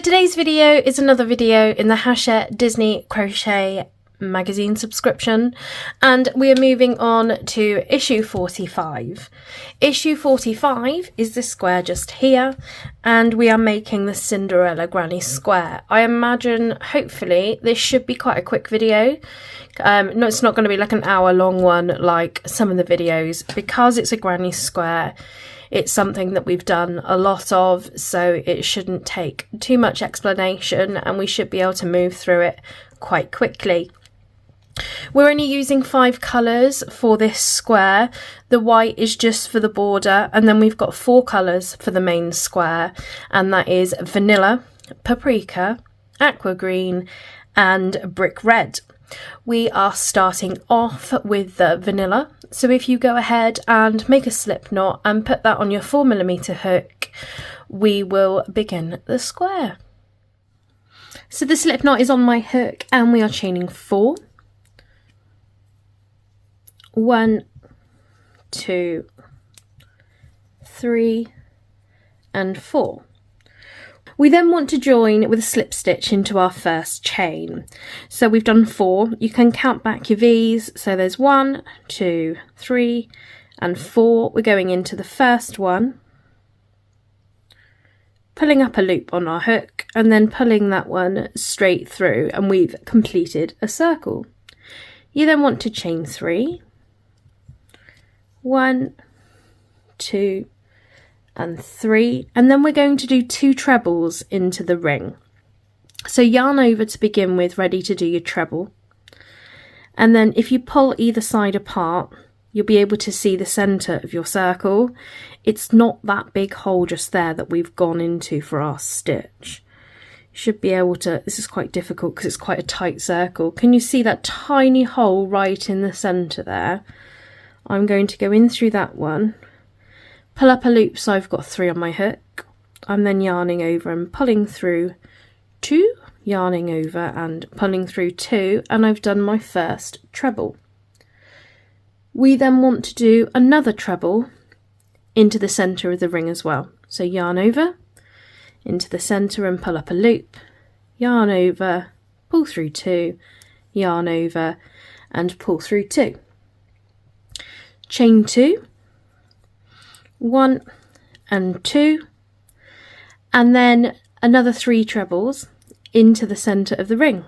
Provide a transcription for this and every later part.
today's video is another video in the Hachette Disney Crochet magazine subscription, and we are moving on to issue 45. Issue 45 is this square just here, and we are making the Cinderella granny square. I imagine, hopefully, this should be quite a quick video. No, it's not going to be like an hour long one like some of the videos, because it's a granny square. It's something that we've done a lot of, so it shouldn't take too much explanation and we should be able to move through it quite quickly. We're only using 5 colours for this square. The white is just for the border, and then we've got 4 colours for the main square, and that is vanilla, paprika, aqua green and brick red. We are starting off with the vanilla, so if you go ahead and make a slip knot and put that on your 4mm hook, we will begin the square. So the slip knot is on my hook and we are chaining 4. 1, 2, 3 and 4. We then want to join with a slip stitch into our first chain. So we've done 4. You can count back your V's. So there's 1, 2, 3 and 4. We're going into the first one, pulling up a loop on our hook and then pulling that one straight through, and we've completed a circle. You then want to chain 3. 1, 2 and 3, and then we're going to do 2 trebles into the ring. So yarn over to begin with, ready to do your treble, and then if you pull either side apart, you'll be able to see the centre of your circle. It's not that big hole just there that we've gone into for our stitch. You should be able to, this is quite difficult because it's quite a tight circle. Can you see that tiny hole right in the centre there? I'm going to go in through that one, pull up a loop, so I've got 3 on my hook. I'm then yarning over and pulling through 2, yarning over and pulling through 2, and I've done my first treble. We then want to do another treble into the centre of the ring as well. So yarn over, into the centre and pull up a loop, yarn over, pull through 2, yarn over and pull through 2. Chain 2, 1 and 2, and then another 3 trebles into the centre of the ring.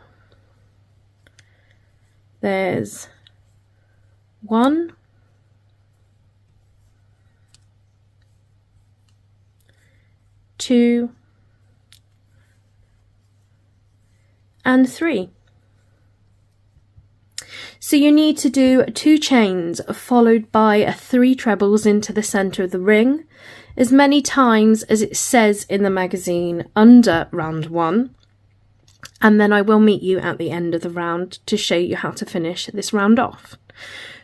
There's 1, 2 and 3. So you need to do 2 chains followed by 3 trebles into the centre of the ring, as many times as it says in the magazine under round 1, and then I will meet you at the end of the round to show you how to finish this round off.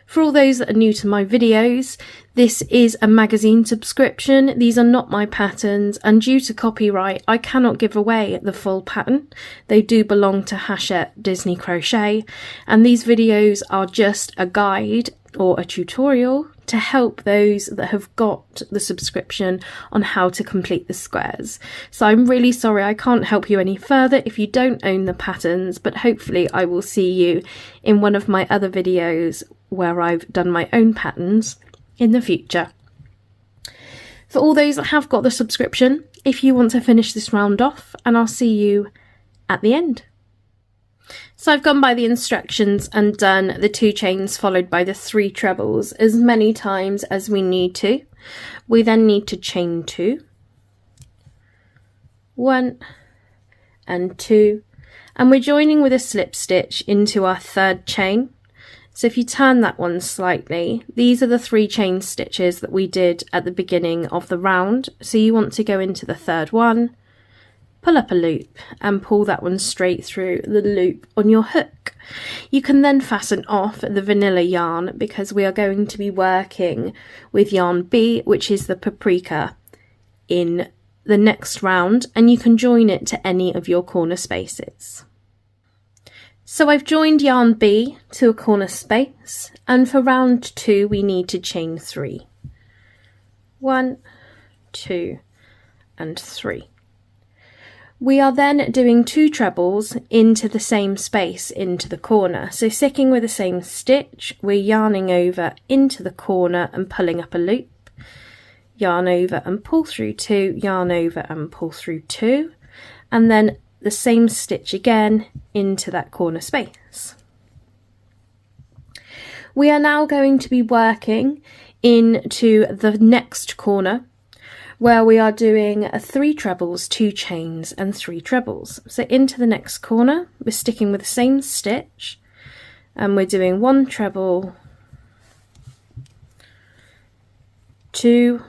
For all those that are new to my videos, this is a magazine subscription. These are not my patterns, and due to copyright, I cannot give away the full pattern. They do belong to Hachette Disney Crochet, and these videos are just a guide or a tutorial to help those that have got the subscription on how to complete the squares. So I'm really sorry I can't help you any further if you don't own the patterns, but hopefully I will see you in one of my other videos where I've done my own patterns in the future. For all those that have got the subscription, if you want to finish this round off, and I'll see you at the end. So I've gone by the instructions and done the 2 chains followed by the 3 trebles as many times as we need to. We then need to chain 2, 1 and 2, and we're joining with a slip stitch into our 3rd chain. So if you turn that one slightly, these are the 3 chain stitches that we did at the beginning of the round. So you want to go into the 3rd one, pull up a loop and pull that one straight through the loop on your hook. You can then fasten off the vanilla yarn because we are going to be working with yarn B, which is the paprika, in the next round, and you can join it to any of your corner spaces. So I've joined yarn B to a corner space, and for round 2 we need to chain 3. 1, 2 and 3. We are then doing 2 trebles into the same space into the corner. So sticking with the same stitch, we're yarning over into the corner and pulling up a loop. Yarn over and pull through 2, yarn over and pull through 2, and then the same stitch again into that corner space. We are now going to be working into the next corner, where we are doing 3 trebles, 2 chains and 3 trebles. So into the next corner, we're sticking with the same stitch and we're doing 1 treble, 2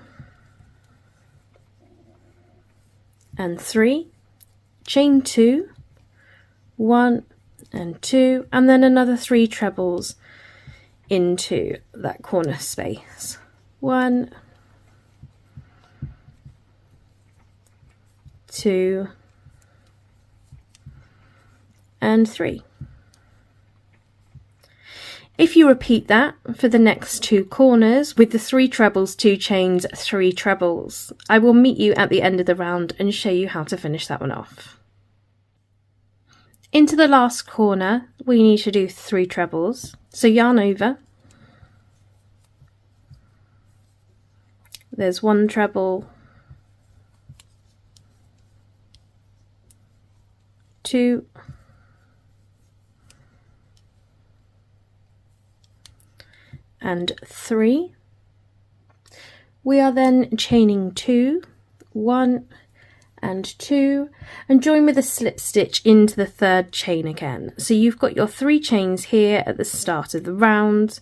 and 3, chain 2, 1 and 2, and then another 3 trebles into that corner space. 1, 2 and 3. If you repeat that for the next 2 corners with the 3 trebles, 2 chains, 3 trebles, I will meet you at the end of the round and show you how to finish that one off. Into the last corner we need to do 3 trebles, so yarn over, there's 1 treble, 2 and 3. We are then chaining 2, 1 and 2, and join with a slip stitch into the 3rd chain again. So you've got your 3 chains here at the start of the round,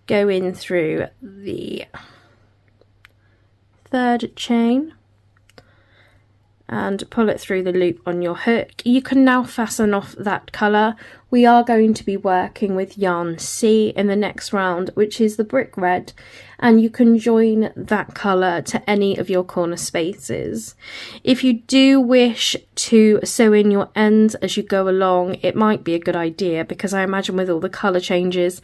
go in through the 3rd chain and pull it through the loop on your hook. You can now fasten off that colour. We are going to be working with yarn C in the next round, which is the brick red, and you can join that colour to any of your corner spaces. If you do wish to sew in your ends as you go along, it might be a good idea, because I imagine with all the colour changes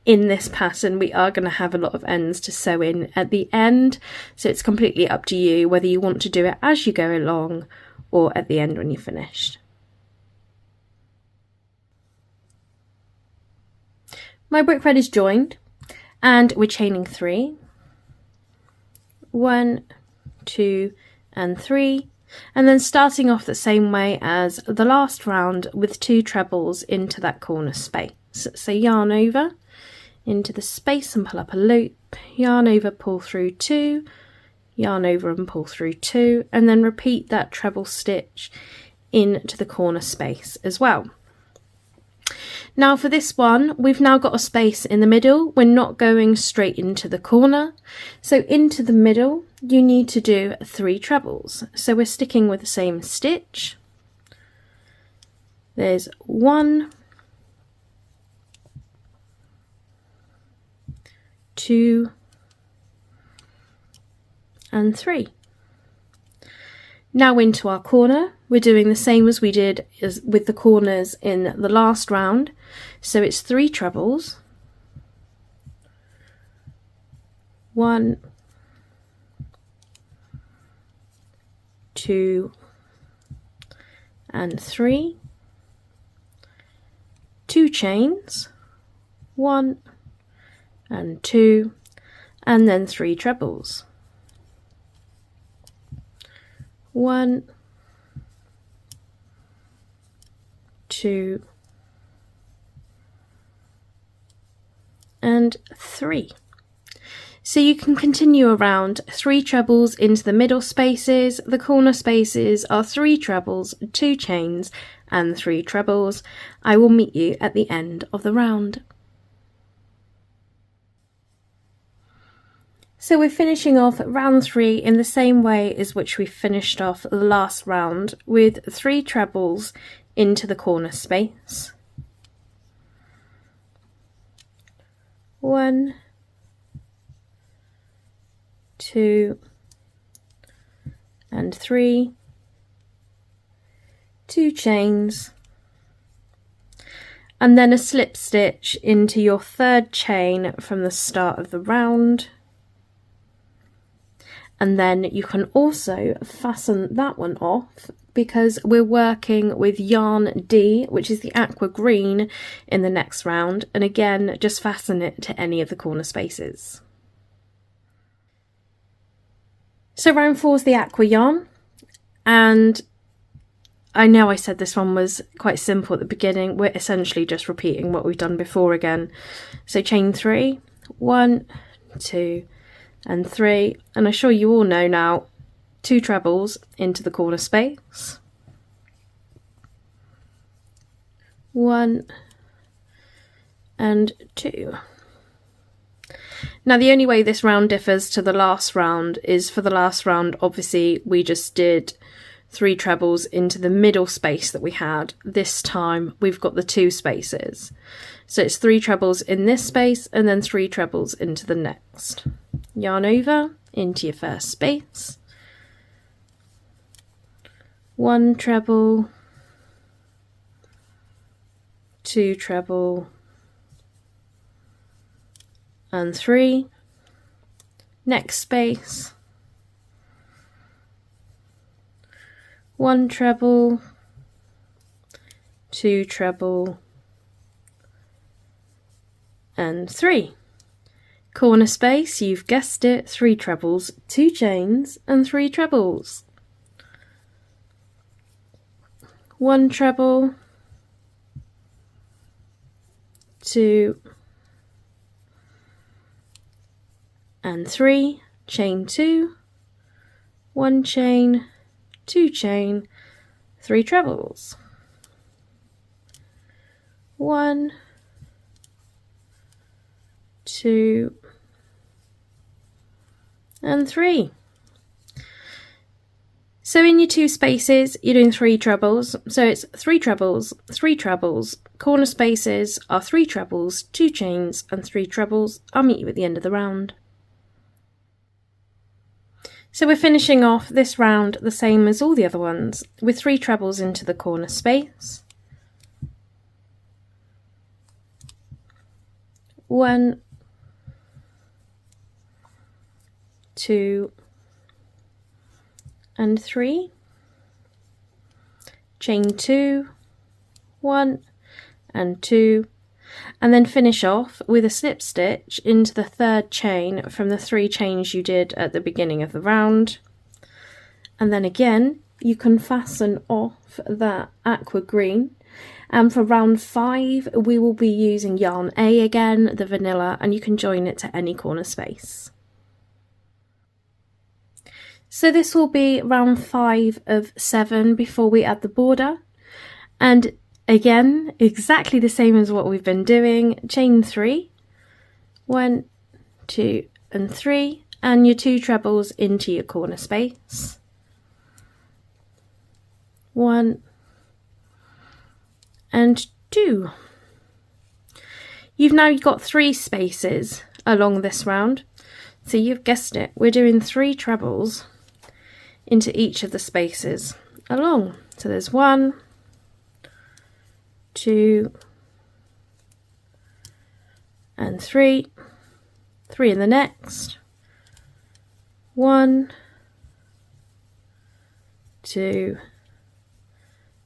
in this pattern we are going to have a lot of ends to sew in at the end, so it's completely up to you whether you want to do it as you go along or at the end when you're finished. My brick red is joined and we're chaining 3, 1, 2 and 3, and then starting off the same way as the last round with 2 trebles into that corner space. So yarn over into the space and pull up a loop, yarn over, pull through 2, yarn over and pull through 2, and then repeat that treble stitch into the corner space as well. Now for this one, we've now got a space in the middle. We're not going straight into the corner, so into the middle you need to do 3 trebles. So we're sticking with the same stitch. There's 1, 2 and 3. Now into our corner, we're doing the same as we did with the corners in the last round, so it's 3 trebles, 1, 2 and 3, 2 chains, 1 and 2, and then 3 trebles, 1, 2 and 3. So you can continue around 3 trebles into the middle spaces. The corner spaces are 3 trebles, 2 chains and 3 trebles. I will meet you at the end of the round. So we're finishing off round 3 in the same way as which we finished off the last round, with 3 trebles into the corner space. 1, 2 and 3, 2 chains, and then a slip stitch into your 3rd chain from the start of the round. And then you can also fasten that one off because we're working with yarn D, which is the aqua green, in the next round, and again just fasten it to any of the corner spaces. So round 4 is the aqua yarn, and I know I said this one was quite simple at the beginning. We're essentially just repeating what we've done before again. So chain 3, 1, 2 and 3, and I'm sure you all know now, 2 trebles into the corner space, 1 and 2. Now the only way this round differs to the last round is for the last round obviously we just did 3 trebles into the middle space that we had. This time we've got the 2 spaces, so it's 3 trebles in this space and then 3 trebles into the next. Yarn over into your first space, 1 treble, 2 treble and 3. Next space, 1 treble, 2 treble and 3. Corner space, you've guessed it, 3 trebles, 2 chains and 3 trebles. 1 treble, 2 and 3, chain 2, 1 chain, 2 chain, 3 trebles. 1, 2 and 3. So in your 2 spaces you're doing 3 trebles, so it's 3 trebles, 3 trebles, corner spaces are 3 trebles, 2 chains and 3 trebles. I'll meet you at the end of the round. So we're finishing off this round the same as all the other ones, with 3 trebles into the corner space, 1, 2 and 3, chain 2, 1 and 2, and then finish off with a slip stitch into the 3rd chain from the 3 chains you did at the beginning of the round, and then again you can fasten off that aqua green, and for round 5 we will be using yarn A again, the vanilla, and you can join it to any corner space. So this will be round 5 of 7 before we add the border, and again exactly the same as what we've been doing. Chain 3, 1, 2 and 3, and your 2 trebles into your corner space, 1 and 2. You've now got 3 spaces along this round, so you've guessed it, we're doing 3 trebles into each of the spaces along. So there's 1, 2 and 3, 3 in the next, 1, 2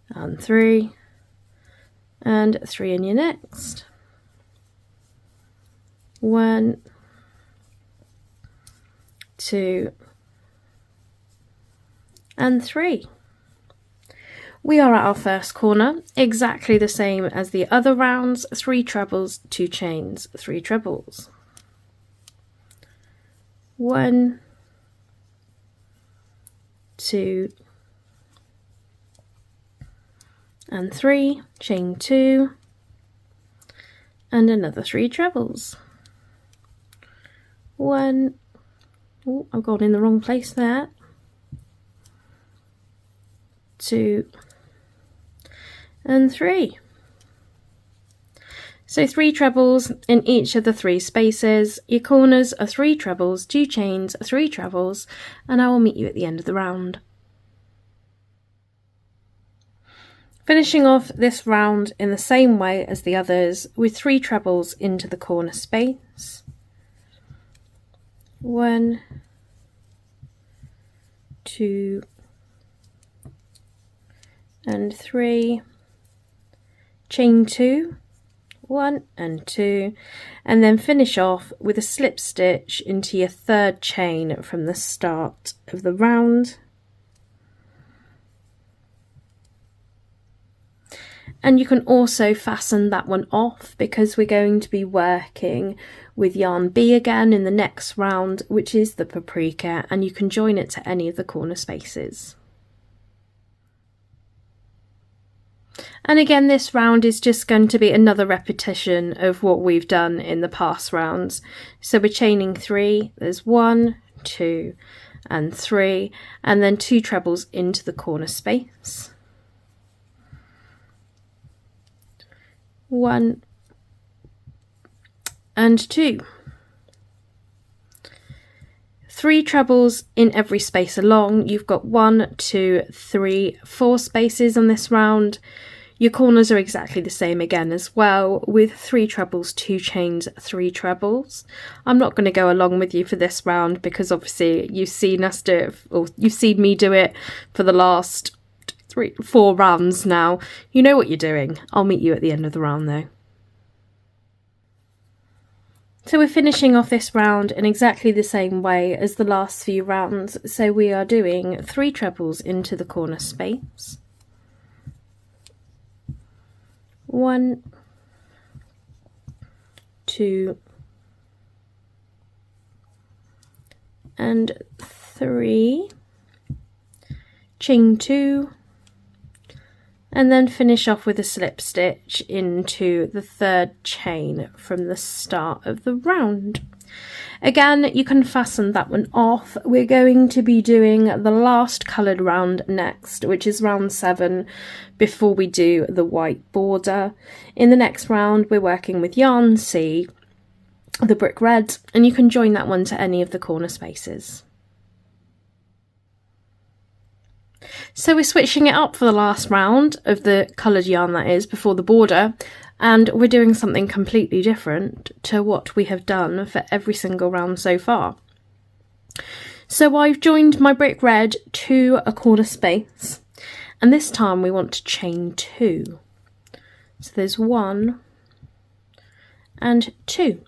and 3, and 3 in your next, 1, 2 and 3. We are at our first corner, exactly the same as the other rounds, 3 trebles, 2 chains, 3 trebles, 1, 2 and 3, chain 2 and another 3 trebles, 1, oh, I've gone in the wrong place there, 2 and 3. So 3 trebles in each of the 3 spaces. Your corners are 3 trebles, 2 chains, 3 trebles, and I will meet you at the end of the round. Finishing off this round in the same way as the others, with 3 trebles into the corner space, 1, 2 and 3, chain 2, 1 and 2, and then finish off with a slip stitch into your third chain from the start of the round. And you can also fasten that one off because we're going to be working with yarn B again in the next round, which is the paprika, and you can join it to any of the corner spaces. And again, this round is just going to be another repetition of what we've done in the past rounds. So we're chaining 3, there's 1, 2 and 3, and then 2 trebles into the corner space. 1 and 2. 3 trebles in every space along. You've got 1, 2, 3, 4 spaces on this round. Your corners are exactly the same again as well, with 3 trebles, 2 chains, 3 trebles. I'm not going to go along with you for this round because obviously you've seen us do it, or you've seen me do it for the last 4 rounds now. You know what you're doing. I'll meet you at the end of the round though. So we're finishing off this round in exactly the same way as the last few rounds. So we are doing 3 trebles into the corner space. 1, 2 and 3, chain 2, and then finish off with a slip stitch into the third chain from the start of the round. Again, you can fasten that one off. We're going to be doing the last coloured round next, which is round 7, before we do the white border. In the next round, we're working with yarn C, the brick red, and you can join that one to any of the corner spaces. So we're switching it up for the last round of the coloured yarn, that is, before the border, and we're doing something completely different to what we have done for every single round so far. So I've joined my brick red to a corner space, and this time we want to chain 2. So there's 1 and 2.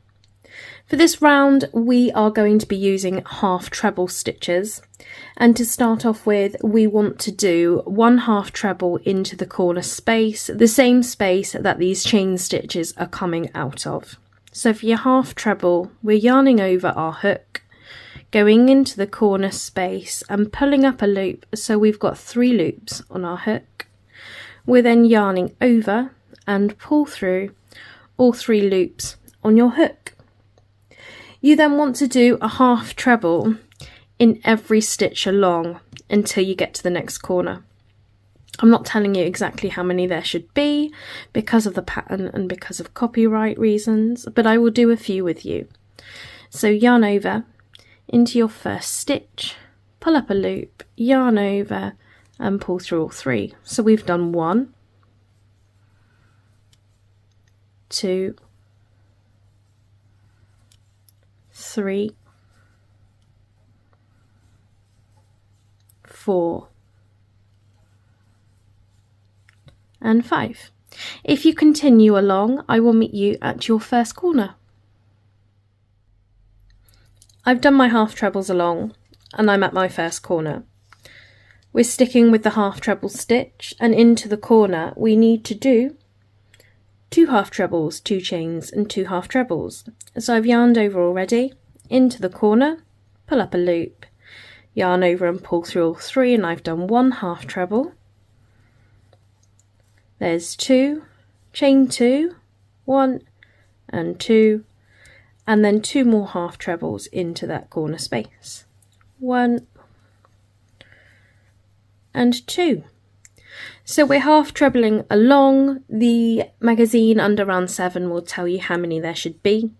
For this round, we are going to be using half treble stitches. And to start off with, we want to do 1 half treble into the corner space, the same space that these chain stitches are coming out of. So for your half treble, we're yarning over our hook, going into the corner space and pulling up a loop, so we've got 3 loops on our hook. We're then yarning over and pull through all 3 loops on your hook. You then want to do a half treble in every stitch along until you get to the next corner. I'm not telling you exactly how many there should be because of the pattern and because of copyright reasons, but I will do a few with you. So yarn over into your first stitch, pull up a loop, yarn over and pull through all 3. So we've done 1, 2, 3, 4 and 5. If you continue along, I will meet you at your first corner. I've done my half trebles along and I'm at my first corner. We're sticking with the half treble stitch, and into the corner we need to do 2 half trebles, 2 chains and 2 half trebles. So I've yarned over already, into the corner, pull up a loop, yarn over and pull through all 3, and I've done 1 half treble. There's 2, chain 2, 1 and 2, and then 2 more half trebles into that corner space. 1 and 2. So we're half trebling along. The magazine under round 7 will tell you how many there should be.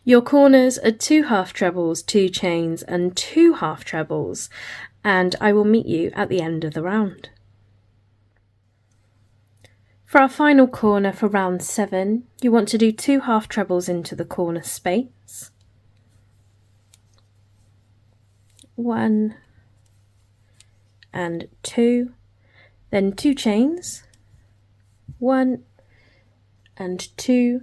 Your corners are 2 half trebles, 2 chains and 2 half trebles, and I will meet you at the end of the round. For our final corner for round 7, you want to do 2 half trebles into the corner space. 1 and 2. then 2 chains, 1 and 2,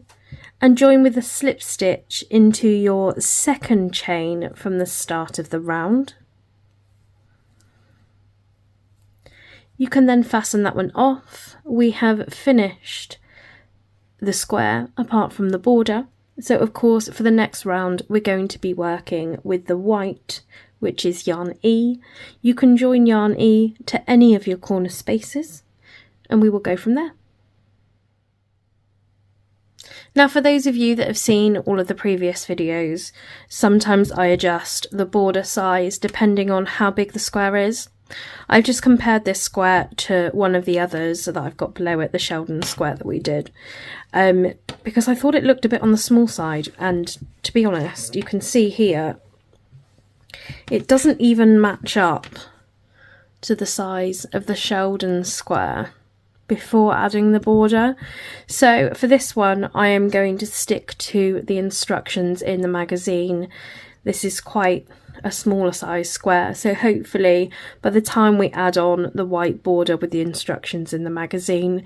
and join with a slip stitch into your second chain from the start of the round. You can then fasten that one off. We have finished the square apart from the border. So of course for the next round we're going to be working with the white, which is yarn E. You can join yarn E to any of your corner spaces and we will go from there. Now for those of you that have seen all of the previous videos, sometimes I adjust the border size depending on how big the square is. I've just compared this square to one of the others that I've got below it, the Sheldon square that we did, because I thought it looked a bit on the small side, and to be honest, you can see here it doesn't even match up to the size of the Sheldon square before adding the border. So for this one I am going to stick to the instructions in the magazine. This is quite a smaller size square, so hopefully by the time we add on the white border with the instructions in the magazine,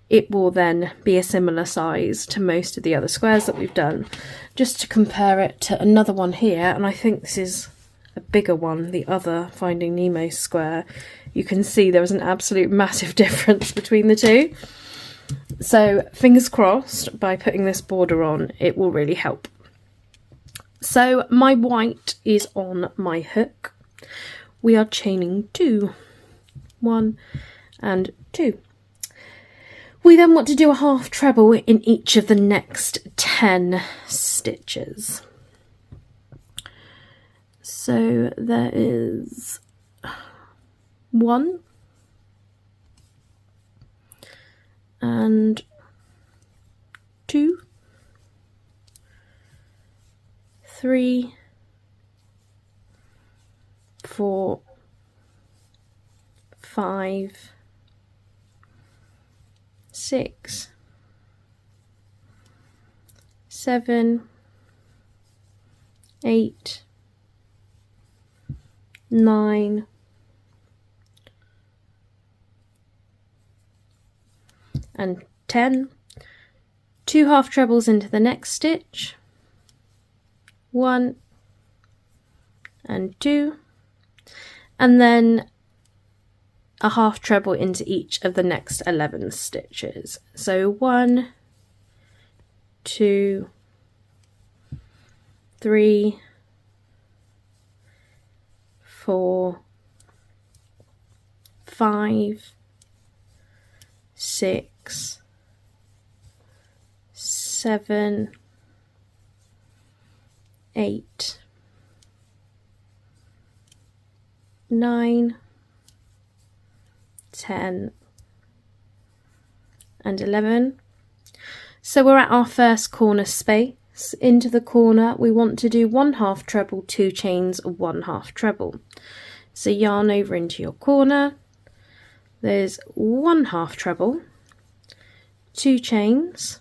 it will then be a similar size to most of the other squares that we've done. Just to compare it to another one here, and I think this is a bigger one, the other Finding Nemo square, you can see there was an absolute massive difference between the two. So fingers crossed, by putting this border on it will really help. So my white is on my hook. We are chaining 2, 1 and 2. We then want to do a half treble in each of the next 10 stitches. So there is 1 and 2, 3, 4, 5, 6, 7, 8, 9, and 10. 2 half trebles into the next stitch, 1 and 2, and then a half treble into each of the next 11 stitches. So 1, 2, 3, 4, 5, 6, 7, 8, 9, 10 and 11. So we're at our first corner space. Into the corner we want to do 1 half treble, 2 chains, 1 half treble. So yarn over into your corner, there's 1 half treble, 2 chains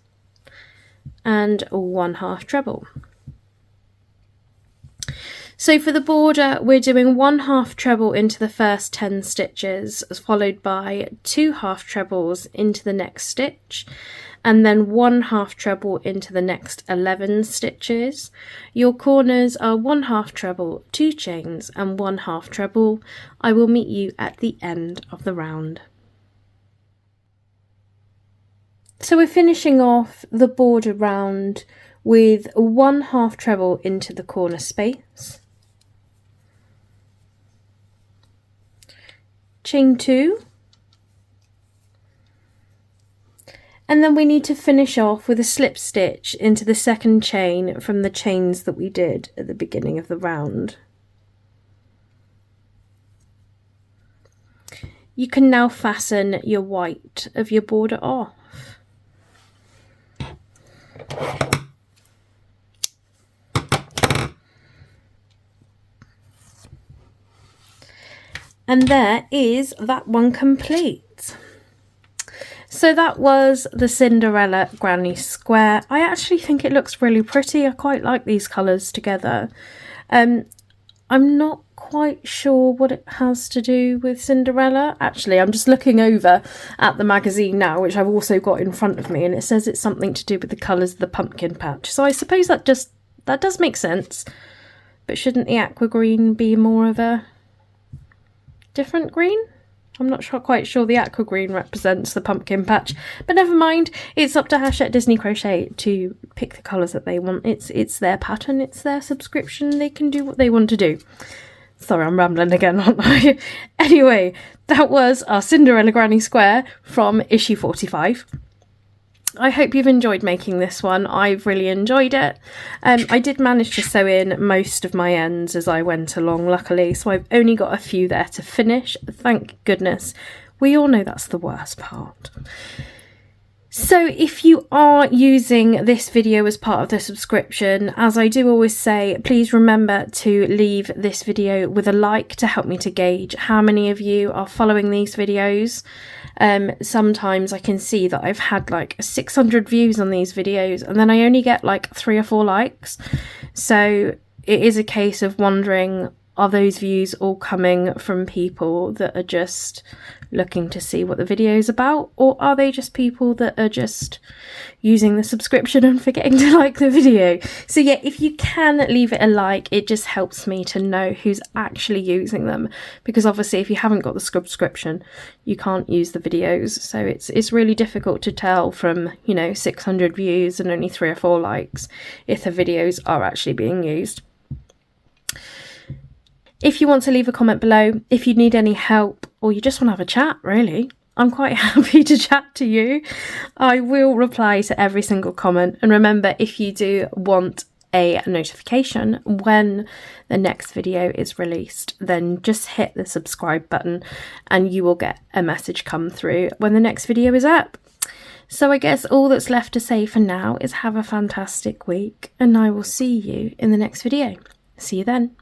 and 1 half treble. So for the border we're doing 1 half treble into the first 10 stitches, followed by 2 half trebles into the next stitch, and then 1 half treble into the next 11 stitches. Your corners are 1 half treble, 2 chains and 1 half treble. I will meet you at the end of the round. So we're finishing off the border round with 1 half treble into the corner space, chain 2, and then we need to finish off with a slip stitch into the second chain from the chains that we did at the beginning of the round. You can now fasten your white of your border off. And there is that one complete. So that was the Cinderella Granny Square. I actually think it looks really pretty. I quite like these colours together. I'm not quite sure what it has to do with Cinderella. Actually, I'm just looking over at the magazine now, which I've also got in front of me, and it says it's something to do with the colours of the pumpkin patch. So I suppose that does make sense. But shouldn't the aqua green be more of a different green? I'm not quite sure the aqua green represents the pumpkin patch, but never mind. It's up to Hachette Disney Crochet to pick the colours that they want. It's their pattern, it's their subscription. They can do what they want to do. Sorry, I'm rambling again, aren't I? Anyway, that was our Cinderella Granny Square from issue 45. I hope you've enjoyed making this one. I've really enjoyed it. I did manage to sew in most of my ends as I went along, luckily, so I've only got a few there to finish. Thank goodness. We all know that's the worst part. So if you are using this video as part of the subscription, as I do always say, please remember to leave this video with a like to help me to gauge how many of you are following these videos. Sometimes I can see that I've had like 600 views on these videos and then I only get like 3 or 4 likes. So it is a case of wondering, are those views all coming from people that are just looking to see what the video is about, or are they just people that are just using the subscription and forgetting to like the video? So yeah, if you can leave it a like, it just helps me to know who's actually using them, because obviously if you haven't got the subscription you can't use the videos, so it's really difficult to tell from, you know, 600 views and only 3 or 4 likes if the videos are actually being used. If you want to leave a comment below, if you need any help, or you just want to have a chat, really, I'm quite happy to chat to you. I will reply to every single comment. And remember, if you do want a notification when the next video is released, then just hit the subscribe button and you will get a message come through when the next video is up. So I guess all that's left to say for now is have a fantastic week, and I will see you in the next video. See you then.